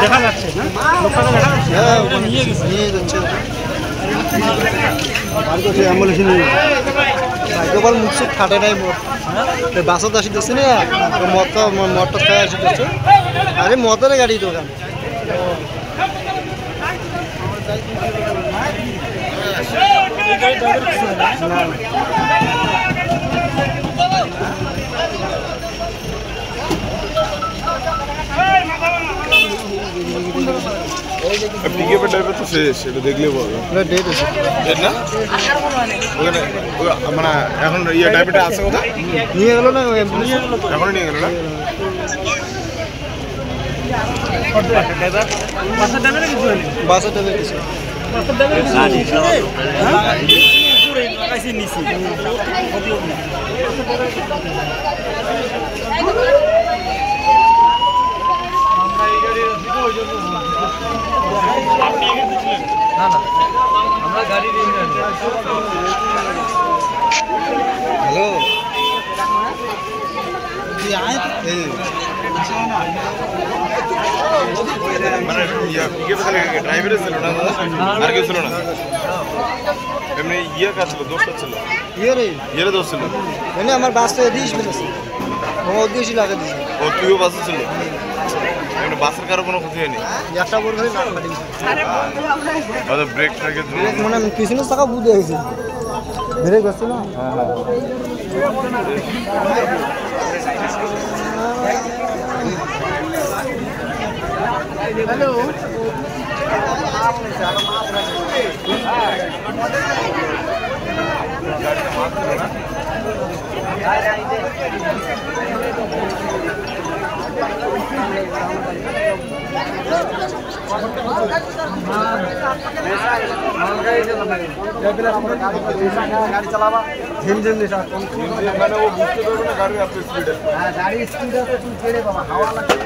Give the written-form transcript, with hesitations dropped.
দেখা যাচ্ছে না লোকটাকে দেখা যাচ্ছে হ্যাঁ নিয়ে যাচ্ছে অ্যাম্বুলেন্স নিয়ে একবার মুখ সুখ ফাটে নাই মোট বাসত আসিতেছে না মদ খাই আসিতেছে আরে মদের গাড়ি দোকান পিকআপের ড্রাইভার তো শেষ এটা দেখলে বলবো ডেট আছে ডেট না ওখানে মানে এখন ইয়ে ড্রাইভারটা আছে কোথায় নিয়ে গেল না এখনো নিয়ে গেল না বাসের ড্রাইভার কিছু আমরা গাড়ি হ্যালো মানে পিকআপে ড্রাইভারে ছিল না আর কেউ ছিল না এমনি ইয়ে কাজ ছিল দোষটা ছিল ইয়ে দোষ ছিল মানে আমার বাসটা দিস বলেছে ও দিয়েছি লাগা দিয়েছে ও তুইও বাসে ছিল এমনি বাসের কারো কোনো ক্ষতি হয়নি একটা বড় করে নাক ফাটি ব্রেক ট্রেকের ব্রেক মানে পিছনে চাকা বুঝে গেছে ব্রেক হচ্ছে না হ্যালো গাড়ি চালাবা ঝিমঝিম নিশা মানে ও বুঝতে পারবে না গাড়ি আপনার স্পিডে গাড়ি স্পিড আছে তুমি ছেড়ে বাবা হাওয়া লাগছে